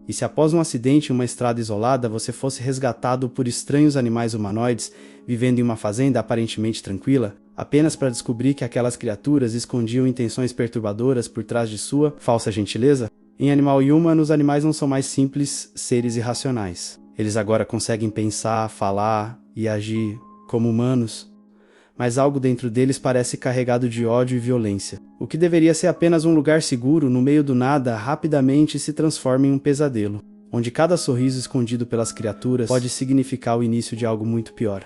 E se após um acidente em uma estrada isolada você fosse resgatado por estranhos animais humanoides vivendo em uma fazenda aparentemente tranquila, apenas para descobrir que aquelas criaturas escondiam intenções perturbadoras por trás de sua falsa gentileza? Em Animal Human, os animais não são mais simples seres irracionais. Eles agora conseguem pensar, falar e agir como humanos, mas algo dentro deles parece carregado de ódio e violência. O que deveria ser apenas um lugar seguro no meio do nada rapidamente se transforma em um pesadelo, onde cada sorriso escondido pelas criaturas pode significar o início de algo muito pior.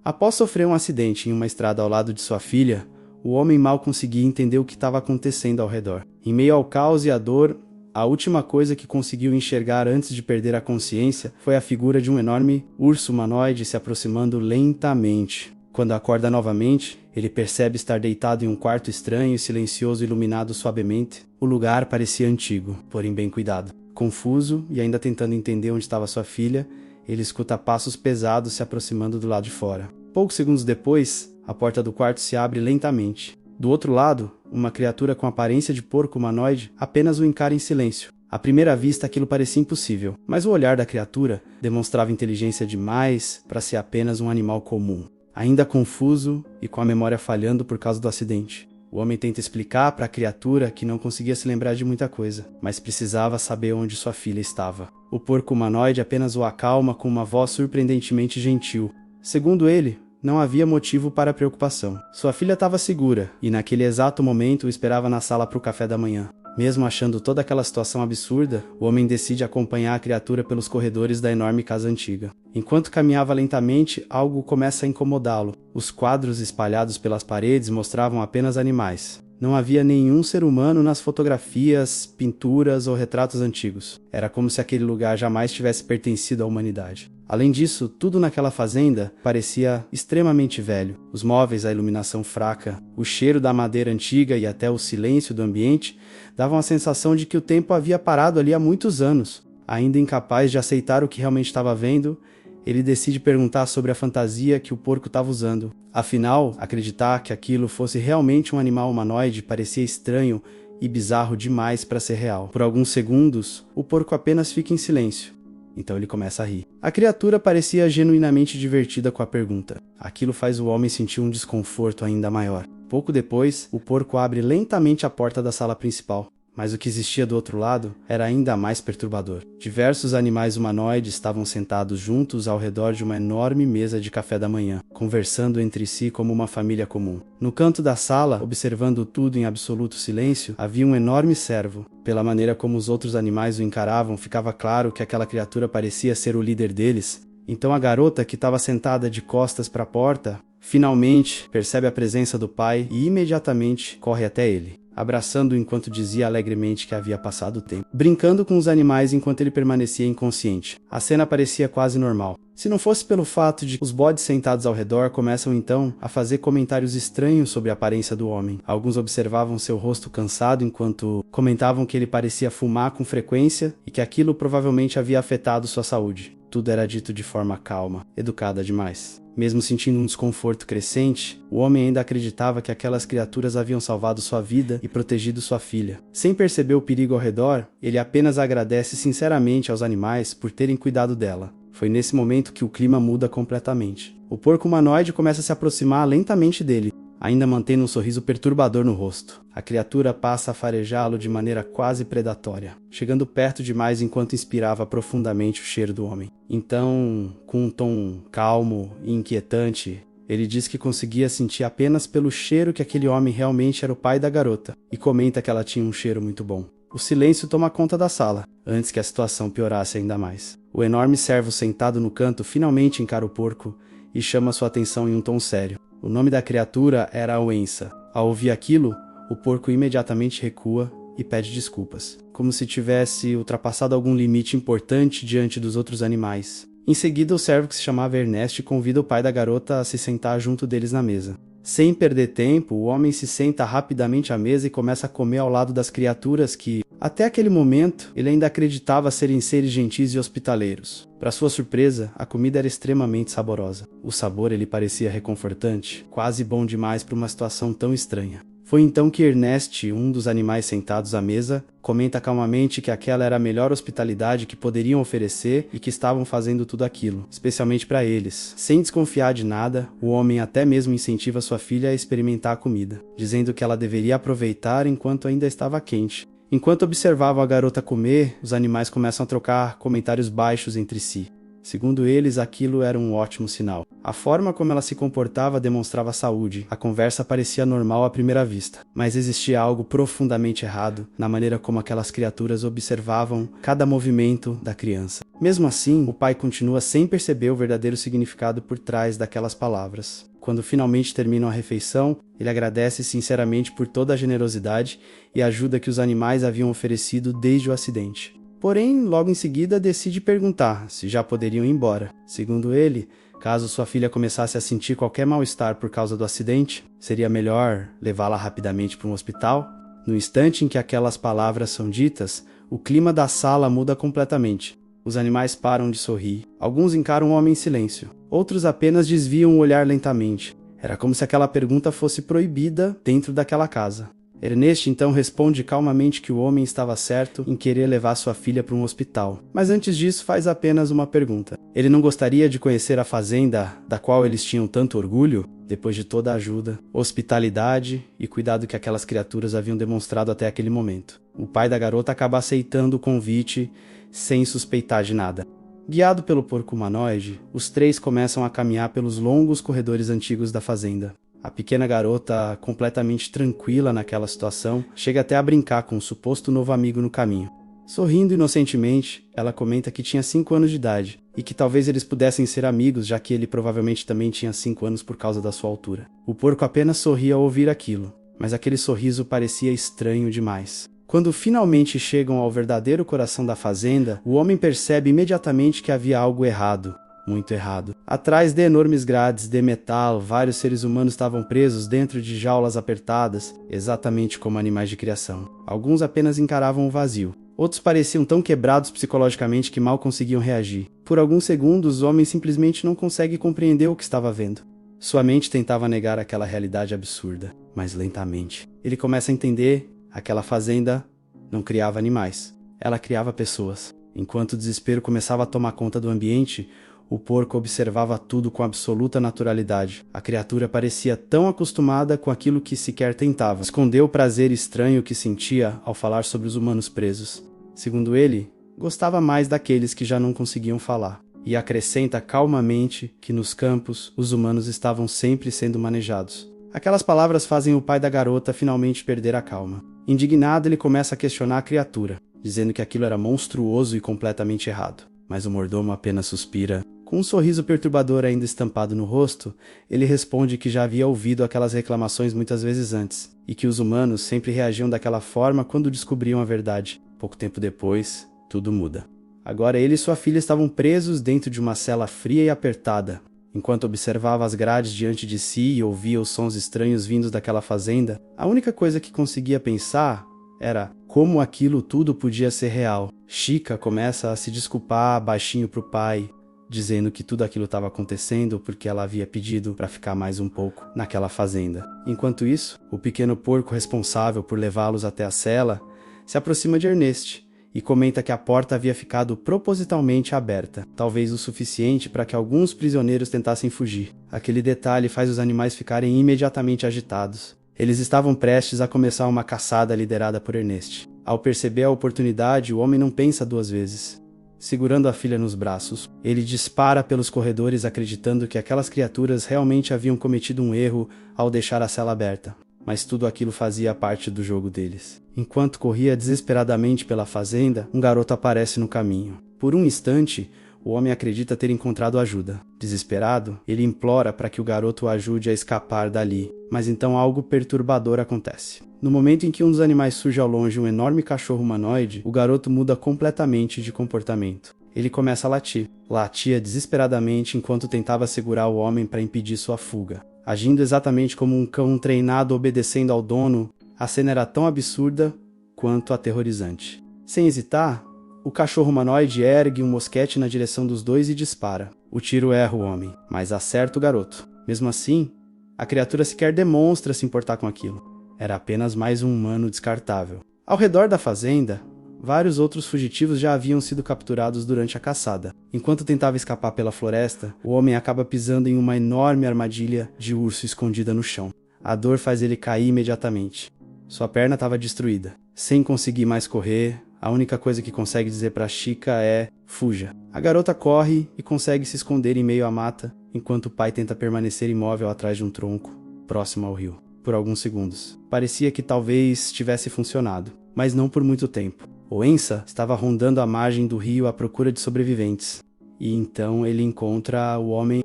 Após sofrer um acidente em uma estrada ao lado de sua filha, o homem mal conseguia entender o que estava acontecendo ao redor. Em meio ao caos e à dor, a última coisa que conseguiu enxergar antes de perder a consciência foi a figura de um enorme urso humanoide se aproximando lentamente. Quando acorda novamente, ele percebe estar deitado em um quarto estranho e silencioso iluminado suavemente. O lugar parecia antigo, porém bem cuidado. Confuso e ainda tentando entender onde estava sua filha, ele escuta passos pesados se aproximando do lado de fora. Poucos segundos depois, a porta do quarto se abre lentamente. Do outro lado, uma criatura com aparência de porco humanoide apenas o encara em silêncio. À primeira vista, aquilo parecia impossível, mas o olhar da criatura demonstrava inteligência demais para ser apenas um animal comum. Ainda confuso e com a memória falhando por causa do acidente, o homem tenta explicar para a criatura que não conseguia se lembrar de muita coisa, mas precisava saber onde sua filha estava. O porco humanoide apenas o acalma com uma voz surpreendentemente gentil. Segundo ele, não havia motivo para preocupação. Sua filha estava segura e naquele exato momento o esperava na sala para o café da manhã. Mesmo achando toda aquela situação absurda, o homem decide acompanhar a criatura pelos corredores da enorme casa antiga. Enquanto caminhava lentamente, algo começa a incomodá-lo. Os quadros espalhados pelas paredes mostravam apenas animais. Não havia nenhum ser humano nas fotografias, pinturas ou retratos antigos. Era como se aquele lugar jamais tivesse pertencido à humanidade. Além disso, tudo naquela fazenda parecia extremamente velho. Os móveis, a iluminação fraca, o cheiro da madeira antiga e até o silêncio do ambiente davam a sensação de que o tempo havia parado ali há muitos anos. Ainda incapaz de aceitar o que realmente estava vendo, ele decide perguntar sobre a fantasia que o porco estava usando. Afinal, acreditar que aquilo fosse realmente um animal humanoide parecia estranho e bizarro demais para ser real. Por alguns segundos, o porco apenas fica em silêncio. Então ele começa a rir. A criatura parecia genuinamente divertida com a pergunta. Aquilo faz o homem sentir um desconforto ainda maior. Pouco depois, o porco abre lentamente a porta da sala principal. Mas o que existia do outro lado era ainda mais perturbador. Diversos animais humanoides estavam sentados juntos ao redor de uma enorme mesa de café da manhã, conversando entre si como uma família comum. No canto da sala, observando tudo em absoluto silêncio, havia um enorme cervo. Pela maneira como os outros animais o encaravam, ficava claro que aquela criatura parecia ser o líder deles. Então a garota, que estava sentada de costas para a porta, finalmente percebe a presença do pai e imediatamente corre até ele, abraçando-o enquanto dizia alegremente que havia passado o tempo, brincando com os animais enquanto ele permanecia inconsciente. A cena parecia quase normal. Se não fosse pelo fato de que os bodes sentados ao redor começam então a fazer comentários estranhos sobre a aparência do homem. Alguns observavam seu rosto cansado enquanto comentavam que ele parecia fumar com frequência e que aquilo provavelmente havia afetado sua saúde. Tudo era dito de forma calma, educada demais. Mesmo sentindo um desconforto crescente, o homem ainda acreditava que aquelas criaturas haviam salvado sua vida e protegido sua filha. Sem perceber o perigo ao redor, ele apenas agradece sinceramente aos animais por terem cuidado dela. Foi nesse momento que o clima muda completamente. O porco humanoide começa a se aproximar lentamente dele, ainda mantendo um sorriso perturbador no rosto. A criatura passa a farejá-lo de maneira quase predatória, chegando perto demais enquanto inspirava profundamente o cheiro do homem. Então, com um tom calmo e inquietante, ele diz que conseguia sentir apenas pelo cheiro que aquele homem realmente era o pai da garota, e comenta que ela tinha um cheiro muito bom. O silêncio toma conta da sala, antes que a situação piorasse ainda mais. O enorme cervo sentado no canto finalmente encara o porco e chama sua atenção em um tom sério. O nome da criatura era Awensa. Ao ouvir aquilo, o porco imediatamente recua e pede desculpas, como se tivesse ultrapassado algum limite importante diante dos outros animais. Em seguida, o servo, que se chamava Ernest, convida o pai da garota a se sentar junto deles na mesa. Sem perder tempo, o homem se senta rapidamente à mesa e começa a comer ao lado das criaturas que, até aquele momento, ele ainda acreditava serem seres gentis e hospitaleiros. Para sua surpresa, a comida era extremamente saborosa. O sabor lhe parecia reconfortante, quase bom demais para uma situação tão estranha. Foi então que Ernest, um dos animais sentados à mesa, comenta calmamente que aquela era a melhor hospitalidade que poderiam oferecer e que estavam fazendo tudo aquilo, especialmente para eles. Sem desconfiar de nada, o homem até mesmo incentiva sua filha a experimentar a comida, dizendo que ela deveria aproveitar enquanto ainda estava quente. Enquanto observavam a garota comer, os animais começam a trocar comentários baixos entre si. Segundo eles, aquilo era um ótimo sinal. A forma como ela se comportava demonstrava saúde. A conversa parecia normal à primeira vista, mas existia algo profundamente errado na maneira como aquelas criaturas observavam cada movimento da criança. Mesmo assim, o pai continua sem perceber o verdadeiro significado por trás daquelas palavras. Quando finalmente terminam a refeição, ele agradece sinceramente por toda a generosidade e ajuda que os animais haviam oferecido desde o acidente. Porém, logo em seguida decide perguntar se já poderiam ir embora. Segundo ele, caso sua filha começasse a sentir qualquer mal-estar por causa do acidente, seria melhor levá-la rapidamente para um hospital. No instante em que aquelas palavras são ditas, o clima da sala muda completamente. Os animais param de sorrir. Alguns encaram o homem em silêncio. Outros apenas desviam o olhar lentamente. Era como se aquela pergunta fosse proibida dentro daquela casa. Ernest então responde calmamente que o homem estava certo em querer levar sua filha para um hospital, mas antes disso faz apenas uma pergunta. Ele não gostaria de conhecer a fazenda da qual eles tinham tanto orgulho, depois de toda a ajuda, hospitalidade e cuidado que aquelas criaturas haviam demonstrado até aquele momento. O pai da garota acaba aceitando o convite sem suspeitar de nada. Guiado pelo porco humanoide, os três começam a caminhar pelos longos corredores antigos da fazenda. A pequena garota, completamente tranquila naquela situação, chega até a brincar com o suposto novo amigo no caminho. Sorrindo inocentemente, ela comenta que tinha 5 anos de idade e que talvez eles pudessem ser amigos, já que ele provavelmente também tinha 5 anos por causa da sua altura. O porco apenas sorria ao ouvir aquilo, mas aquele sorriso parecia estranho demais. Quando finalmente chegam ao verdadeiro coração da fazenda, o homem percebe imediatamente que havia algo errado. Muito errado. Atrás de enormes grades de metal, vários seres humanos estavam presos dentro de jaulas apertadas, exatamente como animais de criação. Alguns apenas encaravam o vazio. Outros pareciam tão quebrados psicologicamente que mal conseguiam reagir. Por alguns segundos, o homem simplesmente não consegue compreender o que estava vendo. Sua mente tentava negar aquela realidade absurda, mas lentamente. Ele começa a entender: aquela fazenda não criava animais, ela criava pessoas. Enquanto o desespero começava a tomar conta do ambiente, o porco observava tudo com absoluta naturalidade. A criatura parecia tão acostumada com aquilo que sequer tentava. Escondeu o prazer estranho que sentia ao falar sobre os humanos presos. Segundo ele, gostava mais daqueles que já não conseguiam falar. E acrescenta calmamente que nos campos os humanos estavam sempre sendo manejados. Aquelas palavras fazem o pai da garota finalmente perder a calma. Indignado, ele começa a questionar a criatura, dizendo que aquilo era monstruoso e completamente errado. Mas o mordomo apenas suspira. Com um sorriso perturbador ainda estampado no rosto, ele responde que já havia ouvido aquelas reclamações muitas vezes antes, e que os humanos sempre reagiam daquela forma quando descobriam a verdade. Pouco tempo depois, tudo muda. Agora ele e sua filha estavam presos dentro de uma cela fria e apertada. Enquanto observava as grades diante de si e ouvia os sons estranhos vindos daquela fazenda, a única coisa que conseguia pensar era como aquilo tudo podia ser real. Chica começa a se desculpar baixinho pro pai, dizendo que tudo aquilo estava acontecendo porque ela havia pedido para ficar mais um pouco naquela fazenda. Enquanto isso, o pequeno porco responsável por levá-los até a cela se aproxima de Ernest e comenta que a porta havia ficado propositalmente aberta, talvez o suficiente para que alguns prisioneiros tentassem fugir. Aquele detalhe faz os animais ficarem imediatamente agitados. Eles estavam prestes a começar uma caçada liderada por Ernest. Ao perceber a oportunidade, o homem não pensa 2 vezes. Segurando a filha nos braços, ele dispara pelos corredores acreditando que aquelas criaturas realmente haviam cometido um erro ao deixar a cela aberta. Mas tudo aquilo fazia parte do jogo deles. Enquanto corria desesperadamente pela fazenda, um garoto aparece no caminho. Por um instante, o homem acredita ter encontrado ajuda. Desesperado, ele implora para que o garoto o ajude a escapar dali. Mas então algo perturbador acontece. No momento em que um dos animais surge ao longe um enorme cachorro humanoide, o garoto muda completamente de comportamento. Ele começa a latir. Latia desesperadamente enquanto tentava segurar o homem para impedir sua fuga. Agindo exatamente como um cão treinado obedecendo ao dono, a cena era tão absurda quanto aterrorizante. Sem hesitar, o cachorro humanoide ergue um mosquete na direção dos dois e dispara. O tiro erra o homem, mas acerta o garoto. Mesmo assim, a criatura sequer demonstra se importar com aquilo. era apenas mais um humano descartável. Ao redor da fazenda, vários outros fugitivos já haviam sido capturados durante a caçada. Enquanto tentava escapar pela floresta, o homem acaba pisando em uma enorme armadilha de urso escondida no chão. A dor faz ele cair imediatamente. Sua perna estava destruída. Sem conseguir mais correr, a única coisa que consegue dizer para Chica é: fuja. A garota corre e consegue se esconder em meio à mata, enquanto o pai tenta permanecer imóvel atrás de um tronco, próximo ao rio, por alguns segundos. Parecia que talvez tivesse funcionado, mas não por muito tempo. Oensa estava rondando a margem do rio à procura de sobreviventes. E então ele encontra o homem.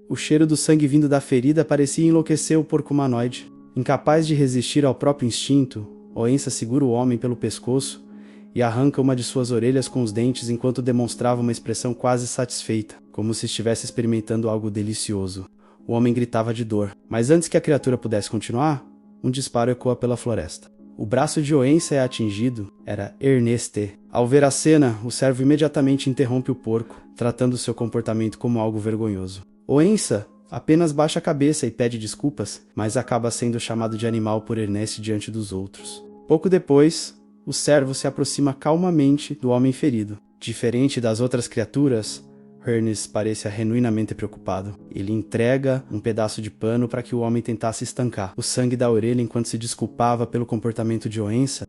O cheiro do sangue vindo da ferida parecia enlouquecer o porco humanoide. Incapaz de resistir ao próprio instinto, Oensa segura o homem pelo pescoço e arranca uma de suas orelhas com os dentes enquanto demonstrava uma expressão quase satisfeita, como se estivesse experimentando algo delicioso. O homem gritava de dor, mas antes que a criatura pudesse continuar, um disparo ecoa pela floresta. O braço de Oensa é atingido, era Erneste. Ao ver a cena, o servo imediatamente interrompe o porco, tratando seu comportamento como algo vergonhoso. Oensa apenas baixa a cabeça e pede desculpas, mas acaba sendo chamado de animal por Erneste diante dos outros. Pouco depois, o servo se aproxima calmamente do homem ferido. Diferente das outras criaturas, Ernest parecia genuinamente preocupado. Ele entrega um pedaço de pano para que o homem tentasse estancar o sangue da orelha enquanto se desculpava pelo comportamento de Oensa.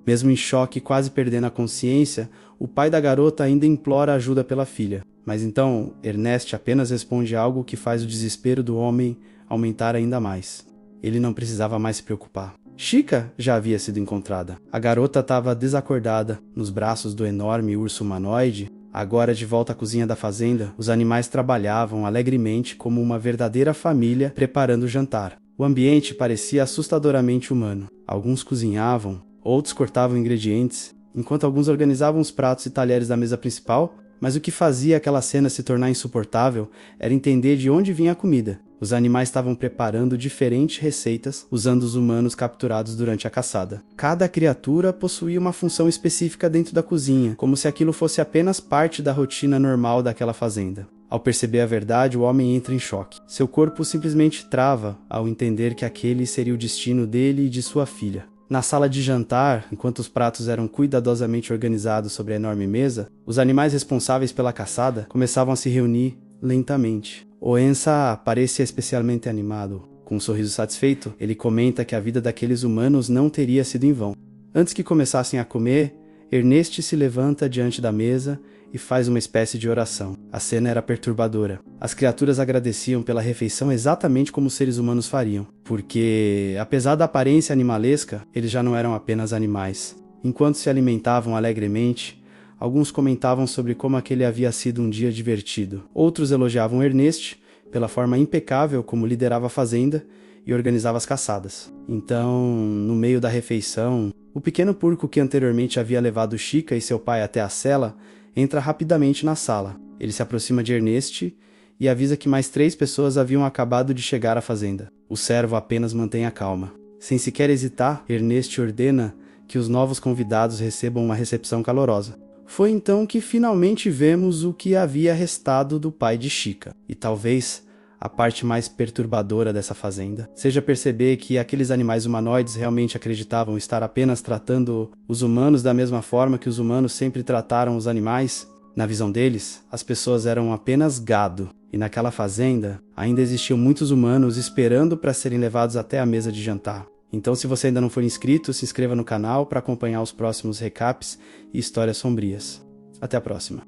Mesmo em choque e quase perdendo a consciência, o pai da garota ainda implora ajuda pela filha. Mas então, Ernest apenas responde algo que faz o desespero do homem aumentar ainda mais. Ele não precisava mais se preocupar. Chica já havia sido encontrada. A garota estava desacordada, nos braços do enorme urso humanoide. Agora de volta à cozinha da fazenda, os animais trabalhavam alegremente como uma verdadeira família preparando o jantar. O ambiente parecia assustadoramente humano. Alguns cozinhavam, outros cortavam ingredientes, enquanto alguns organizavam os pratos e talheres da mesa principal, mas o que fazia aquela cena se tornar insuportável era entender de onde vinha a comida. Os animais estavam preparando diferentes receitas usando os humanos capturados durante a caçada. Cada criatura possuía uma função específica dentro da cozinha, como se aquilo fosse apenas parte da rotina normal daquela fazenda. Ao perceber a verdade, o homem entra em choque. Seu corpo simplesmente trava ao entender que aquele seria o destino dele e de sua filha. Na sala de jantar, enquanto os pratos eram cuidadosamente organizados sobre a enorme mesa, os animais responsáveis pela caçada começavam a se reunir lentamente. Oensa parecia especialmente animado. Com um sorriso satisfeito, ele comenta que a vida daqueles humanos não teria sido em vão. Antes que começassem a comer, Ernest se levanta diante da mesa e faz uma espécie de oração. A cena era perturbadora. As criaturas agradeciam pela refeição exatamente como os seres humanos fariam, porque, apesar da aparência animalesca, eles já não eram apenas animais. Enquanto se alimentavam alegremente, alguns comentavam sobre como aquele havia sido um dia divertido. Outros elogiavam Ernest pela forma impecável como liderava a fazenda e organizava as caçadas. Então, no meio da refeição, o pequeno porco que anteriormente havia levado Chica e seu pai até a cela entra rapidamente na sala. Ele se aproxima de Ernest e avisa que mais 3 pessoas haviam acabado de chegar à fazenda. O servo apenas mantém a calma. Sem sequer hesitar, Ernest ordena que os novos convidados recebam uma recepção calorosa. Foi então que finalmente vemos o que havia restado do pai de Chica. E talvez a parte mais perturbadora dessa fazenda seja perceber que aqueles animais humanoides realmente acreditavam estar apenas tratando os humanos da mesma forma que os humanos sempre trataram os animais. Na visão deles, as pessoas eram apenas gado, e naquela fazenda ainda existiam muitos humanos esperando para serem levados até a mesa de jantar. Então, se você ainda não for inscrito, se inscreva no canal para acompanhar os próximos recaps e histórias sombrias. Até a próxima.